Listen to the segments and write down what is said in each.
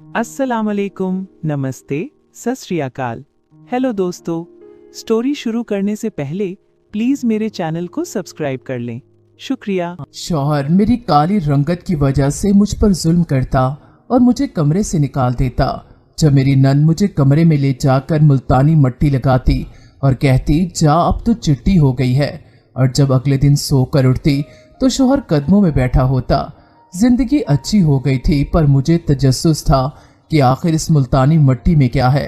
अस्सलाम वालेकुम, नमस्ते, सत श्री अकाल। हेलो दोस्तों, स्टोरी शुरू करने से पहले प्लीज मेरे चैनल को सब्सक्राइब कर लें, शुक्रिया। शौहर मेरी काली रंगत की वजह से मुझ पर जुल्म करता और मुझे कमरे से निकाल देता। जब मेरी नन मुझे कमरे में ले जाकर मुल्तानी मट्टी लगाती और कहती जा अब तो चिट्टी हो गई है, और जब अगले दिन सोकर उठती तो शौहर कदमों में बैठा होता। जिंदगी अच्छी हो गई थी, पर मुझे तजस्सुस था कि आखिर इस मुल्तानी मट्टी में क्या है।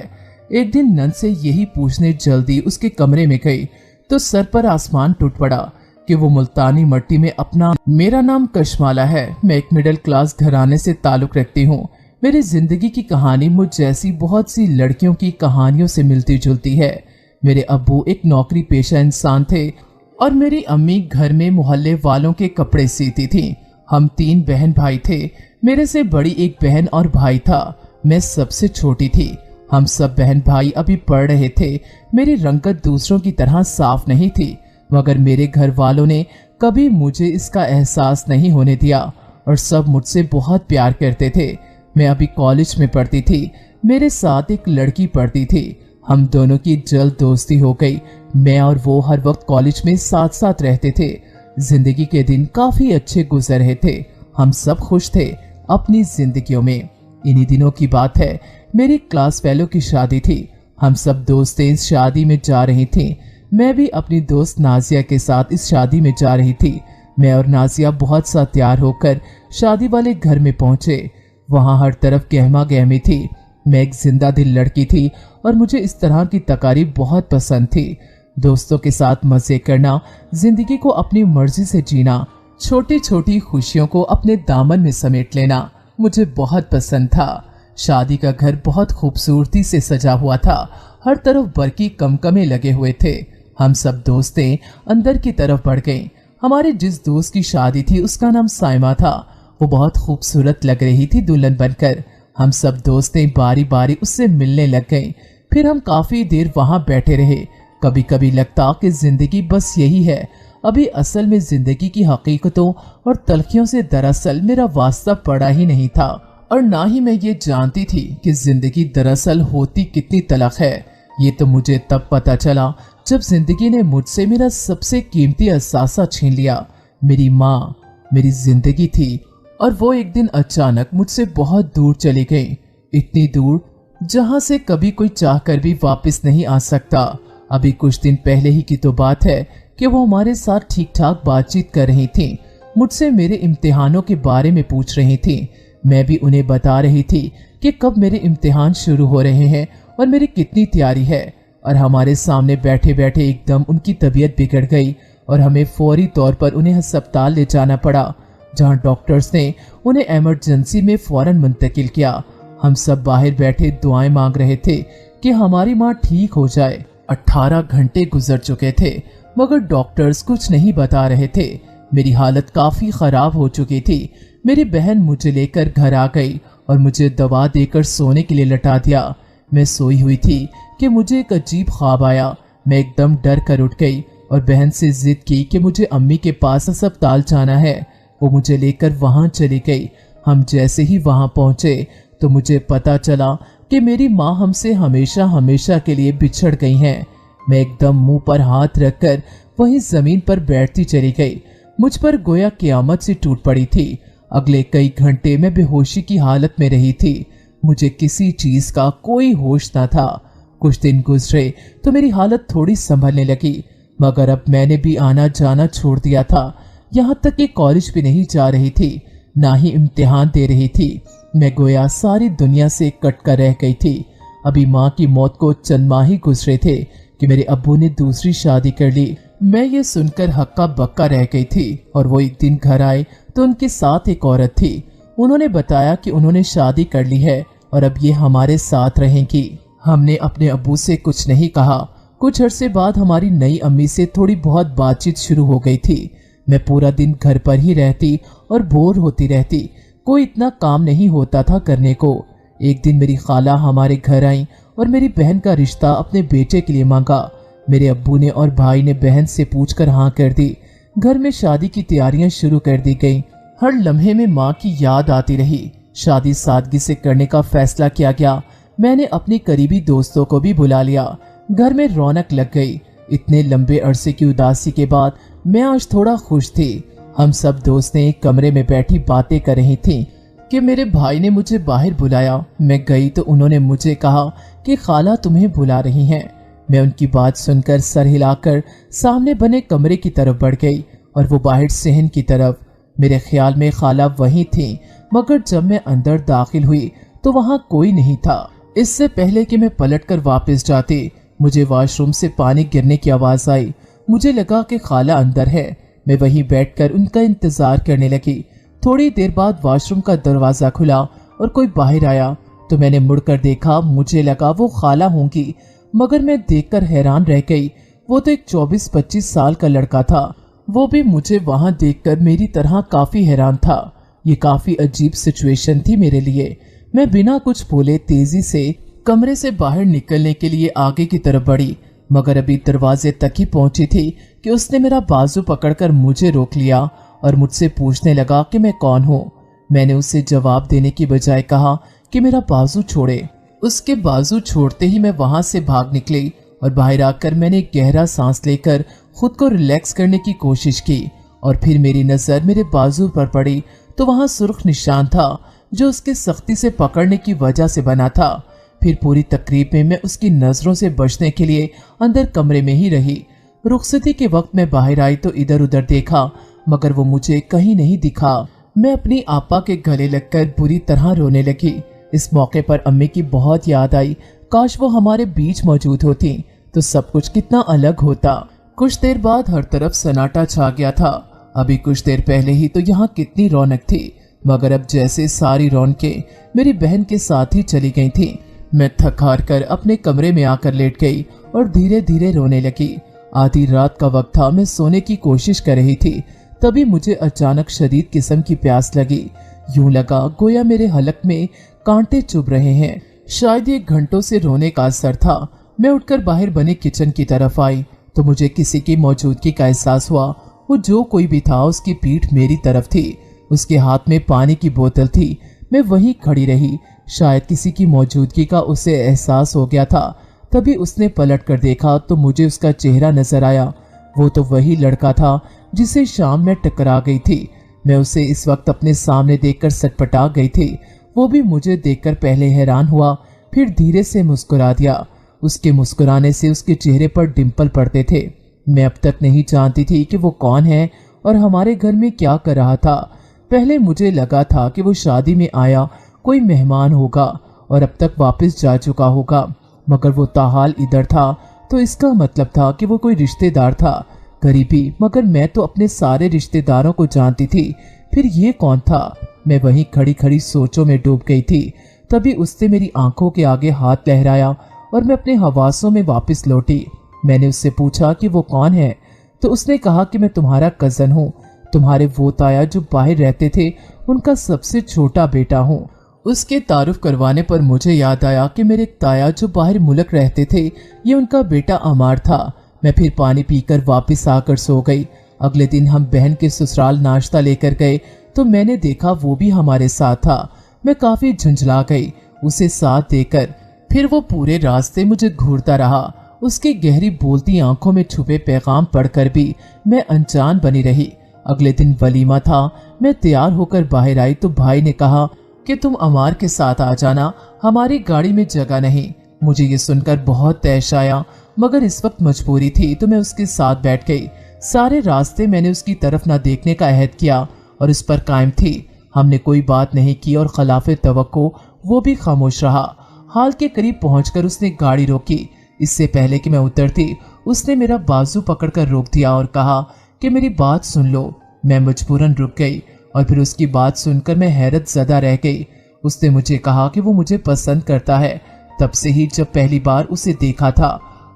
एक दिन नन से यही पूछने जल्दी उसके कमरे में गई तो सर पर आसमान टूट पड़ा कि वो मुल्तानी मट्टी में अपना मेरा नाम कशमाला है। मैं एक मिडिल क्लास घराने से ताल्लुक रखती हूँ। मेरी जिंदगी की कहानी मुझ जैसी बहुत सी लड़कियों की कहानियों से मिलती जुलती है। मेरे अब्बू एक नौकरी पेशा इंसान थे और मेरी अम्मी घर में मोहल्ले वालों के कपड़े सीती थी। हम 3 बहन भाई थे। मेरे से बड़ी एक बहन और भाई था। मैं सबसे छोटी थी। हम सब बहन भाई अभी पढ़ रहे थे। मेरी रंगत दूसरों की तरह साफ नहीं थी, मगर मेरे घर वालों ने कभी मुझे इसका एहसास नहीं होने दिया और सब मुझसे बहुत प्यार करते थे। मैं अभी कॉलेज में पढ़ती थी। मेरे साथ एक लड़की पढ़ती थी। हम दोनों की जल्द दोस्ती हो गई। मैं और वो हर वक्त कॉलेज में साथ साथ रहते थे। जिंदगी के दिन काफी अच्छे गुजर रहे थे। हम सब खुश थे अपनी जिंदगियों में। इन्हीं दिनों की बात है, मेरी क्लास फेलो की शादी थी। हम सब दोस्तें इस शादी में जा रही थी। मैं भी अपनी दोस्त नाजिया के साथ इस शादी में जा रही थी। मैं और नाजिया बहुत सा तैयार होकर शादी वाले घर में पहुंचे। वहां हर तरफ गहमा गहमी थी। मैं एक जिंदा दिल लड़की थी और मुझे इस तरह की तकारीब बहुत पसंद थी। दोस्तों के साथ मजे करना, जिंदगी को अपनी मर्जी से जीना, छोटी छोटी खुशियों को अपने दामन में समेट लेना मुझे बहुत पसंद था। शादी का घर बहुत खूबसूरती से सजा हुआ था। हर तरफ बरकी कमकमे लगे हुए थे। हम सब दोस्तें अंदर की तरफ बढ़ गईं। हमारे जिस दोस्त की शादी थी उसका नाम साइमा था। वो बहुत खूबसूरत लग रही थी दुल्हन बनकर। हम सब दोस्तें बारी बारी उससे मिलने लग गईं। फिर हम काफी देर वहां बैठे रहे। कभी कभी लगता कि जिंदगी बस यही है। अभी असल में जिंदगी की हकीकतों और तलखियों से दरअसल मेरा वास्ता पड़ा ही नहीं था, और ना ही मैं ये जानती थी कि जिंदगी दरअसल होती कितनी तलख है। ये तो मुझे तब पता चला जब जिंदगी ने मुझसे मेरा सबसे कीमती असासा छीन लिया। मेरी माँ मेरी जिंदगी थी, और वो एक दिन अचानक मुझसे बहुत दूर चली गई। इतनी दूर जहाँ से कभी कोई चाहकर भी वापस नहीं आ सकता। अभी कुछ दिन पहले ही की तो बात है कि वो हमारे साथ ठीक ठाक बातचीत कर रही थी। मुझसे मेरे इम्तिहानों के बारे में पूछ रही थी। मैं भी उन्हें बता रही थी कि कब मेरे इम्तिहान शुरू हो रहे हैं और मेरी कितनी तैयारी है। और हमारे सामने बैठे बैठे एकदम उनकी तबीयत बिगड़ गई और हमें फौरी तौर पर उन्हें अस्पताल ले जाना पड़ा, जहाँ डॉक्टर्स ने उन्हें इमरजेंसी में फौरन मुंतकिल किया। हम सब बाहर बैठे दुआएं मांग रहे थे कि हमारी माँ ठीक हो जाए। 18 घंटे गुजर चुके थे, मगर डॉक्टर्स कुछ नहीं बता रहे थे। मेरी हालत काफी खराब हो चुकी थी। मेरी बहन मुझे लेकर घर आ गई और मुझे दवा देकर सोने के लिए लटा दिया। मैं सोई हुई थी कि मुझे एक अजीब ख्वाब आया। मैं एकदम डर कर उठ गई और बहन से जिद की कि मुझे अम्मी के पास अस्पताल जाना है। वो मुझे लेकर वहां चली गई। हम जैसे ही वहां पहुंचे तो मुझे पता चला कि मेरी माँ हमसे हमेशा हमेशा के लिए बिछड़ गई हैं। मैं एकदम मुंह पर हाथ रखकर वहीं जमीन पर बैठती चली गई। मुझ पर गोया क़यामत से टूट पड़ी थी। अगले कई घंटे मैं बेहोशी की हालत में रही थी। मुझे किसी चीज का कोई होश न था। कुछ दिन गुजरे तो मेरी हालत थोड़ी संभलने लगी, मगर अब मैंने भी आना जाना छोड़ दिया था। यहाँ तक कि कॉलेज भी नहीं जा रही थी, ना ही इम्तिहान दे रही थी। मैं गोया सारी दुनिया से कट कर रह गई थी। अभी माँ की मौत को चंद माह ही गुजरे थे कि मेरे अब्बू ने दूसरी शादी कर ली। मैं ये सुनकर हक्का बक्का रह गई थी, और वो एक दिन घर आए तो उनके साथ एक औरत थी। उन्होंने बताया कि उन्होंने शादी कर ली है और अब ये हमारे साथ रहेंगी। हमने अपने अब्बू से कुछ नहीं कहा। कुछ अरसे बाद हमारी नई अम्मी से थोड़ी बहुत बातचीत शुरू हो गई थी। मैं पूरा दिन घर पर ही रहती और बोर होती रहती। कोई इतना काम नहीं होता था करने को। एक दिन मेरी खाला हमारे घर आई और मेरी बहन का रिश्ता अपने बेटे के लिए मांगा। मेरे अब्बू ने और भाई ने बहन से पूछकर हाँ कर दी। घर में शादी की तैयारियां शुरू कर दी गईं। हर लम्हे में माँ की याद आती रही शादी सादगी से करने का फैसला किया गया। मैंने अपनी करीबी दोस्तों को भी बुला लिया। घर में रौनक लग गई। इतने लंबे अरसे की उदासी के बाद मैं आज थोड़ा खुश थी। हम सब दोस्त एक कमरे में बैठी बातें कर रही थी कि मेरे भाई ने मुझे बाहर बुलाया। मैं गई तो उन्होंने मुझे कहा कि खाला तुम्हें बुला रही हैं। मैं उनकी बात सुनकर सर हिलाकर सामने बने कमरे की तरफ बढ़ गई और वो बाहर सहन की तरफ। मेरे ख्याल में खाला वहीं थी, मगर जब मैं अंदर दाखिल हुई तो वहां कोई नहीं था। इससे पहले कि मैं पलटकर वापस जाती, मुझे वॉशरूम से पानी गिरने की आवाज आई। मुझे लगा कि खाला अंदर है। मैं वहीं बैठकर उनका इंतजार करने लगी। थोड़ी देर बाद वॉशरूम का दरवाजा खुला और कोई बाहर आया तो मैंने मुड़कर देखा। मुझे लगा वो खाला होंगी, मगर मैं देखकर हैरान रह गई। वो तो एक 24-25 साल का लड़का था। वो भी मुझे वहां देखकर मेरी तरह काफी हैरान था। ये काफी अजीब सिचुएशन थी मेरे लिए। मैं बिना कुछ बोले तेजी से कमरे से बाहर निकलने के लिए आगे की तरफ बढ़ी, मगर अभी दरवाजे तक ही पहुंची थी कि उसने मेरा बाजू पकड़कर मुझे रोक लिया और मुझसे पूछने लगा कि मैं कौन हूँ। मैंने उसे जवाब देने की बजाय कहा कि मेरा बाजू छोड़े। उसके बाजू छोड़ते ही मैं वहां से भाग निकली और बाहर आकर मैंने गहरा सांस लेकर खुद को रिलैक्स करने की कोशिश की। और फिर मेरी नजर मेरे बाजू पर पड़ी तो वहां सुर्ख निशान था जो उसके सख्ती से पकड़ने की वजह से बना था। फिर पूरी तकरीब में मैं उसकी नजरों से बचने के लिए अंदर कमरे में ही रही। रुखसती के वक्त मैं बाहर आई तो इधर उधर देखा, मगर वो मुझे कहीं नहीं दिखा। मैं अपनी आपा के गले लगकर बुरी तरह रोने लगी। इस मौके पर अम्मी की बहुत याद आई। काश वो हमारे बीच मौजूद होती तो सब कुछ कितना अलग होता। कुछ देर बाद हर तरफ सन्नाटा छा गया था। अभी कुछ देर पहले ही तो यहाँ कितनी रौनक थी, मगर अब जैसे सारी रौनकें मेरी बहन के साथ ही चली गई थी। मैं थक हार कर अपने कमरे में आकर लेट गई और धीरे धीरे रोने लगी। आधी रात का वक्त था। मैं सोने की कोशिश कर रही थी, तभी मुझे अचानक शदीद किस्म की प्यास लगी। यूं लगा गोया मेरे हलक में कांटे चुभ रहे हैं। शायद ये घंटों से रोने का असर था। मैं उठकर बाहर बने किचन की तरफ आई तो मुझे किसी की मौजूदगी का एहसास हुआ। वो जो कोई भी था उसकी पीठ मेरी तरफ थी। उसके हाथ में पानी की बोतल थी। मैं वहीं खड़ी रही। शायद किसी की मौजूदगी का उसे एहसास हो गया था। तभी उसने पलट कर देखा तो मुझे उसका चेहरा नजर आया। वो तो वही लड़का था जिसे शाम में टकरा गई थी। मैं उसे इस वक्त अपने सामने देखकर सटपटा गई थी। वो भी मुझे देखकर पहले हैरान हुआ, फिर धीरे से मुस्कुरा दिया। उसके मुस्कुराने से उसके चेहरे पर डिंपल पड़ते थे। मैं अब तक नहीं जानती थी कि वो कौन है और हमारे घर में क्या कर रहा था। पहले मुझे लगा था कि वो शादी में आया कोई मेहमान होगा और अब तक वापस जा चुका होगा, मगर वो ताहाल इधर था तो इसका मतलब था कि वो कोई रिश्तेदार था। गरीबी, मगर मैं तो अपने सारे रिश्तेदारों को जानती थी। फिर ये कौन था? मैं वहीं खड़ी खड़ी सोचों में डूब गई थी। तभी उसने मेरी आंखों के आगे हाथ लहराया और मैं अपने हवासों में वापस लौटी। मैंने उससे पूछा कि वो कौन है, तो उसने कहा कि मैं तुम्हारा कजन हूँ। तुम्हारे वो ताया जो बाहर रहते थे उनका सबसे छोटा बेटा हूँ। उसके तारुफ करवाने पर मुझे याद आया कि मेरे ताया जो बाहर मुल्क रहते थे ये उनका बेटा अमार था। मैं फिर पानी पीकर वापस आकर सो गई। अगले दिन हम बहन के ससुराल नाश्ता लेकर गए तो मैंने देखा वो भी हमारे साथ था। मैं काफी झुंझला गई उसे साथ देकर। फिर वो पूरे रास्ते मुझे घूरता रहा। उसकी गहरी बोलती आंखों में छुपे पैगाम पढ़कर भी मैं अनजान बनी रही। अगले दिन वलीमा था। मैं तैयार होकर बाहर आई तो भाई ने कहा कि तुम अमार के साथ आ जाना, हमारी गाड़ी में जगह नहीं। मुझे ये सुनकर बहुत तैश आया, मगर इस वक्त मजबूरी थी तो मैं उसके साथ बैठ गई। सारे रास्ते मैंने उसकी तरफ न देखने का अहद किया और इस पर कायम थी। हमने कोई बात नहीं की और खिलाफे तवक्को वो भी खामोश रहा। हाल के करीब पहुंचकर उसने गाड़ी रोकी। इससे पहले कि मैं उतरती उसने मेरा बाजू पकड़कर रोक दिया और कहा कि मेरी बात सुन लो। मैं मजबूरन रुक गई और फिर उसकी बात सुनकर मैं हैरत ज़दा रह गई। उसने मुझे कहा कि वो मुझे पसंद करता है, तब से ही जब पहली बार उसे देखा था,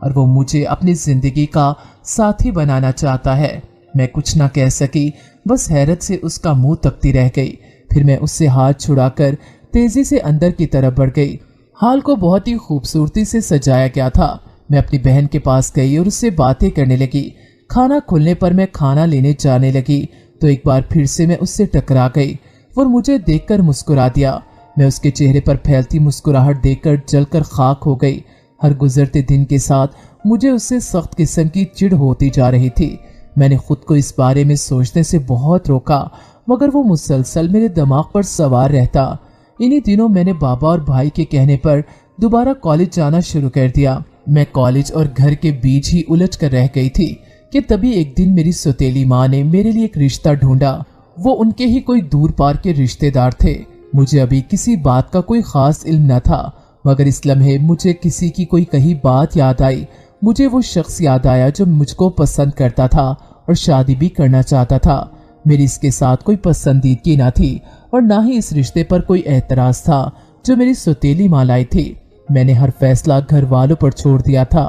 और वो मुझे अपनी जिंदगी का साथी बनाना चाहता है। मैं कुछ ना कह सकी, बस हैरत से उसका मुंह तकती रह गई। फिर मैं उससे हाथ छुड़ाकर तेजी से अंदर की तरफ बढ़ गई। हाल को बहुत ही खूबसूरती से सजाया गया था। मैं अपनी बहन के पास गई और उससे बातें करने लगी। खाना खुलने पर मैं खाना लेने जाने लगी तो एक बार फिर से मैं उससे टकरा गई। वो मुझे देखकर मुस्कुरा दिया। मैं उसके चेहरे पर फैलती मुस्कुराहट देखकर जलकर खाक हो गई। हर गुजरते दिन के साथ मुझे उससे सख्त किस्म की चिढ़ होती जा रही थी। मैंने खुद को इस बारे में सोचने से बहुत रोका, मगर वो मुसलसल मेरे दिमाग पर सवार रहता। इन्हीं दिनों मैंने बाबा और भाई के कहने पर दोबारा कॉलेज जाना शुरू कर दिया। मैं कॉलेज और घर के बीच ही उलझ कर रह गई थी कि तभी एक दिन मेरी सौतेली माँ ने मेरे लिए एक रिश्ता ढूंढा। वो उनके ही कोई दूर पार के रिश्तेदार थे। मुझे अभी किसी बात का कोई खास इल्म न था, मगर इस लम्हे मुझे किसी की कोई कही बात याद आई। मुझे वो शख्स याद आया जो मुझको पसंद करता था और शादी भी करना चाहता था। मेरी इसके साथ कोई पसंदीदगी ना थी और ना ही इस रिश्ते पर कोई एतराज था जो मेरी सौतेली माँ लाई थी। मैंने हर फैसला घर वालों पर छोड़ दिया था।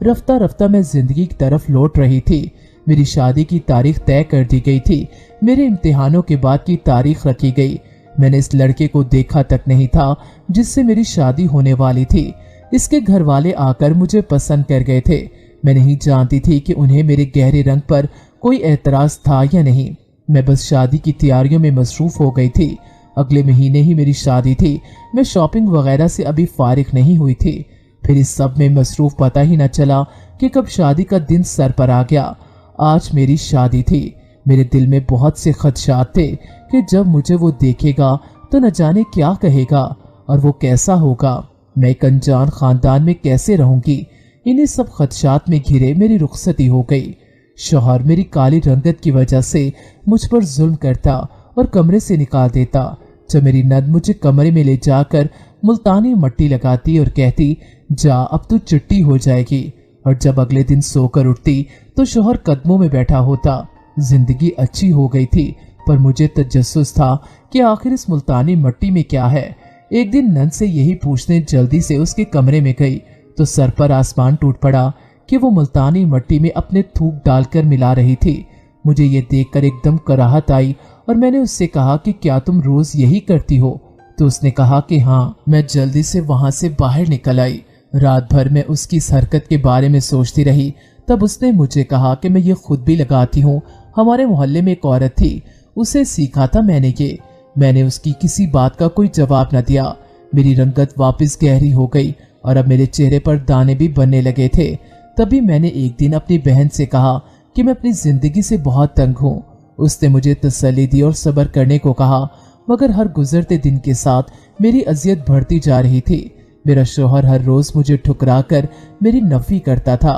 रफ्ता रफ्ता मैं जिंदगी की तरफ लौट रही थी। मेरी शादी की तारीख तय कर दी गई थी। मेरे इम्तिहानों के बाद की तारीख रखी गई। मैंने इस लड़के को देखा तक नहीं था जिससे मेरी शादी होने वाली थी। इसके घर वाले आकर मुझे पसंद कर गए थे। मैं नहीं जानती थी कि उन्हें मेरे गहरे रंग पर कोई एतराज था या नहीं। मैं बस शादी की तैयारियों में मसरूफ हो गई थी। अगले महीने ही मेरी शादी थी। मैं शॉपिंग वगैरह से अभी फारिग नहीं हुई थी। फिर इस सब में मसरूफ पता ही न चला कि कब शादी का दिन सर पर आ गया। आज मेरी शादी थी। मेरे दिल में बहुत से खदशात थे कि जब मुझे वो देखेगा तो न जाने क्या कहेगा और वो कैसा होगा। मैं एक अनजान खानदान में कैसे रहूंगी। इन्हीं सब खदशात में घिरे मेरी रुखसती हो गई। शौहर मेरी काली रंगत की वजह से मुझ पर जुल्म करता और कमरे से निकाल देता। जब मेरी नंद मुझे कमरे में ले जाकर मुल्तानी मट्टी लगाती और कहती, जा अब तू चिट्टी हो जाएगी, और जब अगले दिन सोकर उठती तो शौहर कदमों में बैठा होता। जिंदगी अच्छी हो गई थी, पर मुझे तजस्सुस था कि आखिर इस मुल्तानी मट्टी में क्या है। एक दिन नंद से यही पूछने जल्दी से उसके कमरे में गई तो सर पर आसमान टूट पड़ा कि वो मुल्तानी मट्टी में अपने थूक डालकर मिला रही थी। मुझे ये देखकर एकदम कराहत आई और मैंने उससे कहा कि क्या तुम रोज यही करती हो? तो उसने कहा कि हाँ। मैं जल्दी से वहां से बाहर निकल आई। रात भर मैं उसकी इस हरकत के बारे में सोचती रही। तब उसने मुझे कहा कि मैं ये खुद भी लगाती हूँ। हमारे मोहल्ले में एक औरत थी, उसे सीखा था मैंने ये। मैंने उसकी किसी बात का कोई जवाब न दिया। मेरी रंगत वापस गहरी हो गई और अब मेरे चेहरे पर दाने भी बनने लगे थे। तभी मैंने एक दिन अपनी बहन से कहा कि मैं अपनी जिंदगी से बहुत तंग हूँ। उसने मुझे तसल्ली दी और सब्र करने को कहा, मगर हर गुजरते दिन के साथ मेरी अजियत बढ़ती जा रही थी। मेरा शौहर हर रोज मुझे ठुकरा कर मेरी नफी करता था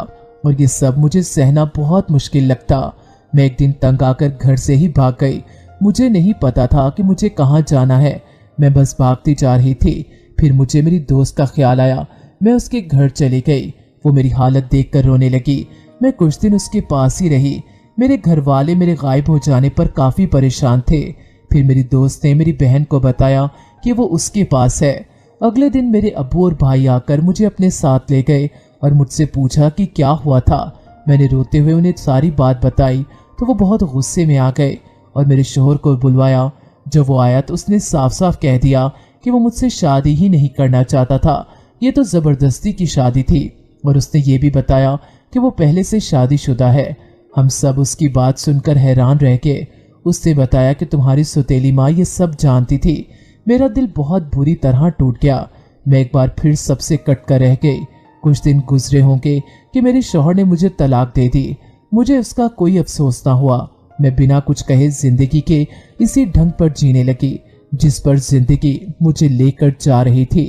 और ये सब मुझे सहना बहुत मुश्किल लगता। मैं एक दिन तंग आकर घर से ही भाग गई। मुझे नहीं पता था कि मुझे कहाँ जाना है। मैं बस भागती जा रही थी। फिर मुझे मेरी दोस्त का ख्याल आया। मैं उसके घर चली गई। वो मेरी हालत देखकर रोने लगी। मैं कुछ दिन उसके पास ही रही। मेरे घर वाले मेरे गायब हो जाने पर काफी परेशान थे। फिर मेरी दोस्त ने मेरी बहन को बताया कि वो उसके पास है। अगले दिन मेरे अब्बू और भाई आकर मुझे अपने साथ ले गए और मुझसे पूछा कि क्या हुआ था। मैंने रोते हुए उन्हें सारी बात बताई तो वो बहुत गुस्से में आ गए और मेरे शौहर को बुलवाया। जब वो आया तो उसने साफ साफ कह दिया कि वो मुझसे शादी ही नहीं करना चाहता था। ये तो जबरदस्ती की शादी थी। और उसने ये भी बताया कि वो पहले से शादीशुदा है। हम सब उसकी बात सुनकर हैरान रह गए। उसने बताया कि तुम्हारी सौतेली माँ ये सब जानती थी। मेरा दिल बहुत बुरी तरह टूट गया। मैं एक बार फिर सबसे कट कर रह गई। कुछ दिन गुजरे होंगे कि मेरे शौहर ने मुझे तलाक दे दी। मुझे उसका कोई अफसोस ना हुआ। मैं बिना कुछ कहे जिंदगी के इसी ढंग पर जीने लगी जिस पर जिंदगी मुझे लेकर जा रही थी।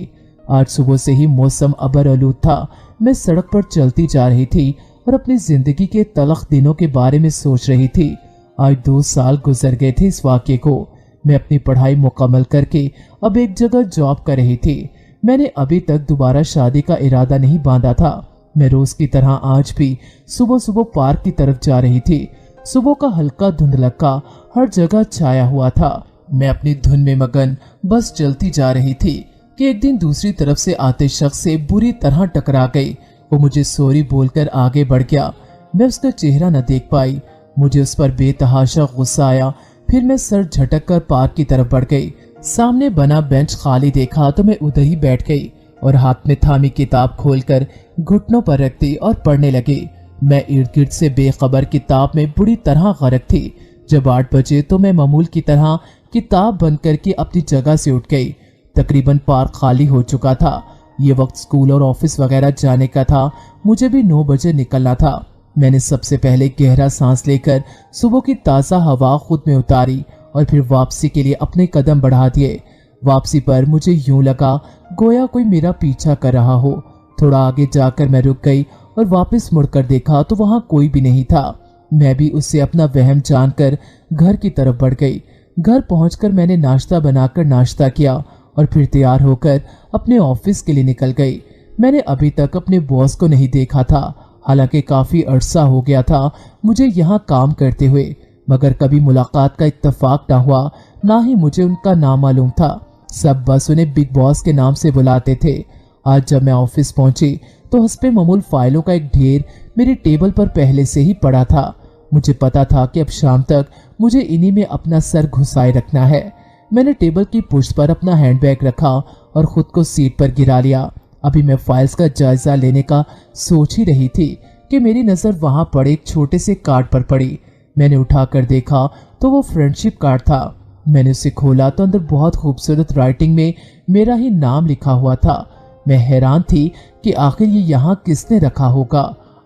आज सुबह से ही मौसम अबर आलूद था। मैं सड़क पर चलती जा रही थी और अपनी जिंदगी के तलख दिनों के बारे में सोच रही थी। आज 2 साल गुजर गए थे इस वाक़े को। मैं अपनी पढ़ाई मुकम्मल करके अब एक जगह जॉब कर रही थी। मैंने अभी तक दोबारा शादी का इरादा नहीं बांधा था। मैं रोज की तरह आज भी सुबह सुबह पार्क की तरफ जा रही थी। सुबह का हल्का धुंधलका हर जगह छाया हुआ था। मैं अपनी धुन में मगन बस चलती जा रही थी कि एक दिन दूसरी तरफ से आते शख्स से बुरी तरह टकरा गई। वो मुझे सॉरी बोलकर आगे बढ़ गया। मैं उसका चेहरा न देख पाई। मुझे उस पर बेतहाशा गुस्सा आया। फिर मैं सर झटक कर पार्क की तरफ बढ़ गई। सामने बना बेंच खाली देखा तो मैं उधर ही बैठ गई और हाथ में थामी किताब खोलकर घुटनों पर रख दी और पढ़ने लगी। मैं इर्द गिर्द से बेखबर किताब में बुरी तरह गरक थी। जब 8 बजे तो मैं मामूल की तरह किताब बंद करके अपनी जगह से उठ गई। तकरीबन पार्क खाली हो चुका था। ये वक्त स्कूल और ऑफिस वगैरह जाने का था। मुझे भी 9 बजे निकलना था। मैंने सबसे पहले गहरा सांस लेकर सुबह की ताज़ा हवा खुद में उतारी और फिर वापसी के लिए अपने कदम बढ़ा दिए। वापसी पर मुझे यूं लगा गोया कोई मेरा पीछा कर रहा हो। थोड़ा आगे जाकर मैं रुक गई और वापस मुड़कर देखा तो वहां कोई भी नहीं था। मैं भी उससे अपना वहम जानकर घर की तरफ बढ़ गई। घर पहुंचकर मैंने नाश्ता बनाकर नाश्ता किया और फिर तैयार होकर अपने ऑफिस के लिए निकल गई। मैंने अभी तक अपने बॉस को नहीं देखा था, हालांकि काफी अरसा हो गया था मुझे यहाँ काम करते हुए, मगर कभी मुलाकात का इत्तेफाक ना हुआ, ना ही मुझे उनका नाम मालूम था। सब बस उन्हें बिग बॉस के नाम से बुलाते थे। आज जब मैं ऑफिस पहुंची तो हस्बे मामूल फाइलों का एक ढेर मेरे टेबल पर पहले से ही पड़ा था। मुझे पता था कि अब शाम तक मुझे इन्हीं में अपना सर घुसाए रखना है। मैंने टेबल की पुष्ट पर अपना हैंडबैग रखा और खुद को सीट पर गिरा लिया। अभी मैं फाइल्स का जायजा लेने का सोच ही रही थी कि मेरी नजर वहां पड़े एक छोटे से कार्ड पर पड़ी। मैंने उठाकर देखा तो वो फ्रेंडशिप कार्ड था। मैंने उसे खोला तो अंदर बहुत खूबसूरत राइटिंग में मेरा ही नाम लिखा हुआ था। मैं हैरान थी कि आखिर ये यहाँ किसने रखा होगा।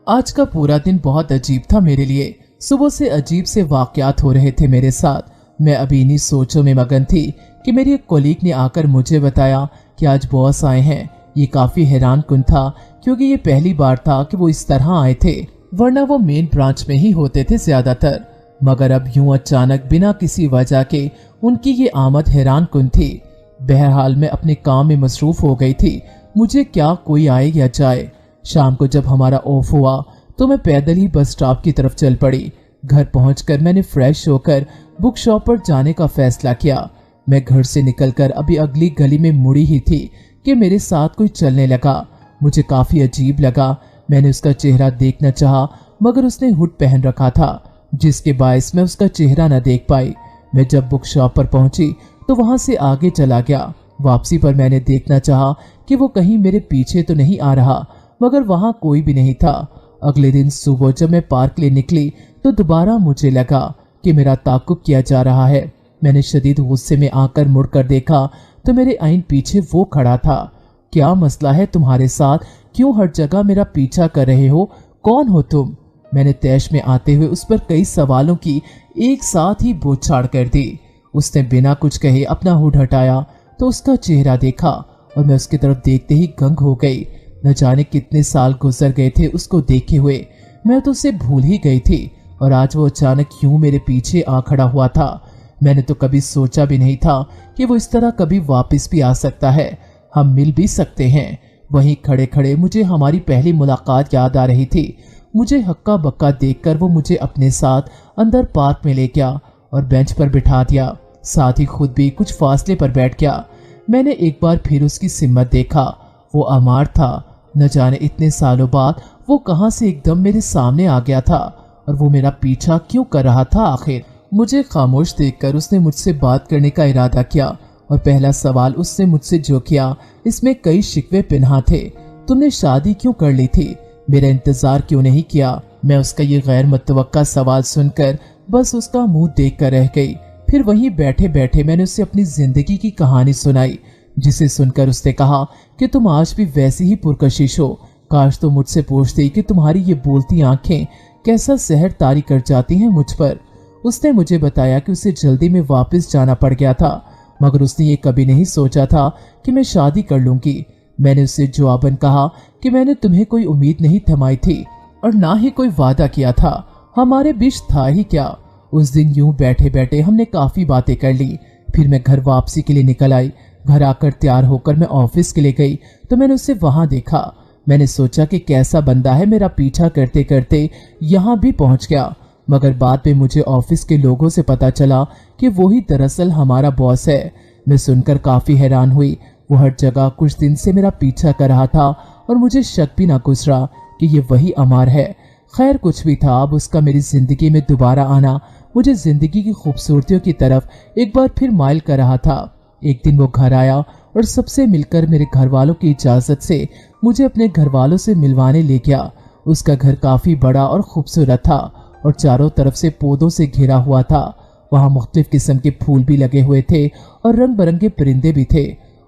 आज का पूरा दिन बहुत अजीब था मेरे लिए। सुबह से अजीब से वाकयात हो रहे थे मेरे साथ। मैं अभी इन्हीं सोचों में मगन थी कि मेरी एक कोलीग ने आकर मुझे बताया कि आज बॉस आए हैं। ये काफी हैरान कुन था क्योंकि ये पहली बार था कि वो इस तरह आए थे, वरना वो मेन ब्रांच में ही होते थे ज्यादातर। मगर अब यूं अचानक बिना किसी वजह के उनकी ये आमद हैरान कुन थी। बहरहाल मैं अपने काम में मसरूफ हो गई थी। मुझे क्या कोई आए या जाए। शाम को जब हमारा ऑफ हुआ तो मैं पैदल ही बस स्टॉप की तरफ चल पड़ी। घर पहुंचकर मैंने फ्रेश होकर बुक शॉप पर जाने का फैसला किया। मैं घर से निकलकर अभी अगली गली में मुड़ी ही थी कि मेरे साथ कोई चलने लगा। मुझे काफी अजीब लगा। मैंने उसका चेहरा देखना चाहा, मगर उसने हुड पहन रखा था, जिसके बायस मैं उसका चेहरा न देख पाई। मैं जब बुक शॉप पर पहुंची तो वहां से आगे चला गया। वापसी पर मैंने देखना चाहा कि वो कहीं मेरे पीछे तो नहीं आ रहा, मगर वहां कोई भी नहीं था। अगले दिन सुबह जब मैं पार्क ले निकली तो दोबारा मुझे लगा कि मेरा ताक़ुब किया जा रहा है। मैंने शदीद गुस्से में आकर मुड़कर देखा तो मेरे आईन पीछे वो खड़ा था। क्या मसला है तुम्हारे साथ? क्यों हर जगह मेरा पीछा कर रहे हो? कौन हो तुम? मैंने तैश में आते हुए उस पर कई सवालों की एक साथ ही बौछार कर दी। उसने बिना कुछ कहे अपना हुड हटाया तो उसका चेहरा देखा और मैं उसकी तरफ देखते ही गंग हो गई। न जाने कितने साल गुजर गए थे उसको देखे हुए। मैं तो उसे भूल ही गई थी और आज वो अचानक यूं मेरे पीछे आ खड़ा हुआ था। मैंने तो कभी सोचा भी नहीं था कि वो इस तरह कभी वापस भी आ सकता है, हम मिल भी सकते हैं। वहीं खड़े खड़े मुझे हमारी पहली मुलाकात याद आ रही थी। मुझे हक्का बक्का देखकर वो मुझे अपने साथ अंदर पार्क में ले गया और बेंच पर बिठा दिया। साथ ही खुद भी कुछ फासले पर बैठ गया। मैंने एक बार फिर उसकी सिम्मत देखा। वो अमार था। न जाने इतने सालों बाद वो कहां से एकदम मेरे सामने आ गया था और वो मेरा पीछा क्यों कर रहा था आखिर। मुझे खामोश देखकर उसने मुझसे बात करने का इरादा किया और पहला सवाल उसने मुझसे जो किया इसमें कई शिकवे पिन्हा थे। तुमने शादी क्यों कर ली थी? मेरा इंतजार क्यों नहीं किया? मैं उसका ये गैर मुतवक्का सवाल सुनकर बस उसका मुंह देख कर रह गई। फिर वहीं बैठे बैठे मैंने उसे अपनी जिंदगी की कहानी सुनाई, जिसे सुनकर उसने कहा कि तुम आज भी वैसी ही पुरकशिश हो। काश तुम मुझसे पूछती कि तुम्हारी ये बोलती आंखें कैसा सहर तारी कर जाती हैं मुझ पर। उसने मुझे बताया कि उसे जल्दी में वापस जाना पड़ गया था, मगर उसने ये कभी नहीं सोचा था कि मैं शादी कर लूंगी। मैंने उससे जवाबन कहा कि मैंने तुम्हें कोई उम्मीद नहीं थमाई थी और ना ही कोई वादा किया था। हमारे बीच था ही क्या। उस दिन यूं बैठे बैठे हमने काफी बातें कर ली। फिर मैं घर वापसी के लिए निकल आई। घर आकर तैयार होकर मैं ऑफिस के लिए गई तो मैंने उसे वहां देखा। मैंने सोचा कि कैसा बंदा है, मेरा पीछा करते करते यहाँ भी पहुंच गया। मगर बाद में मुझे ऑफिस के लोगों से पता चला कि वही दरअसल हमारा बॉस है। मैं सुनकर काफी हैरान हुई। वो हर जगह कुछ दिन से मेरा पीछा कर रहा था और मुझे शक भी ना गुजरा कि ये वही अमार है। खैर कुछ भी था, अब उसका मेरी जिंदगी में दोबारा आना मुझे जिंदगी की खूबसूरतियों की तरफ एक बार फिर माइल कर रहा था। एक दिन वो घर आया और सबसे मिलकर मेरे घर वालों की इजाजत से मुझे अपने घर वालों से मिलवाने ले गया। उसका घर काफी बड़ा और खूबसूरत था और चारों तरफ से पौधों से घिरा हुआ था। वहाँ मुख्तलिफ किस्म के फूल भी लगे हुए थे और रंग बिरंगे परिंदे भी थे।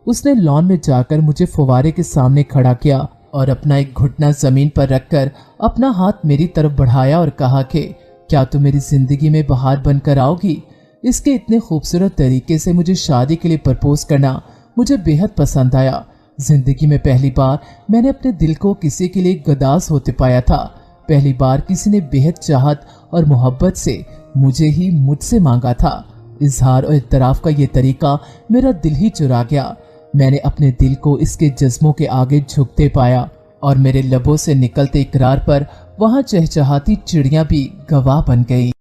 उसने लॉन में जाकर मुझे फुवारे के सामने खड़ा किया और अपना एक घुटना जमीन पर रखकर अपना हाथ मेरी तरफ बढ़ाया और कहा कि क्या तुम मेरी जिंदगी में बहार बनकर आओगी। इसके इतने खूबसूरत तरीके से मुझे शादी के लिए प्रपोज करना मुझे बेहद पसंद आया। जिंदगी में पहली बार मैंने अपने दिल को किसी के लिए गदास होते पाया था। पहली बार किसी ने बेहद चाहत और मोहब्बत से मुझे ही मुझसे मांगा था। इजहार और इतराफ का ये तरीका मेरा दिल ही चुरा गया। मैंने अपने दिल को इसके जज्बों के आगे झुकते पाया और मेरे लबों से निकलते इकरार पर वहां चहचहाती चिड़ियां भी गवाह बन गई।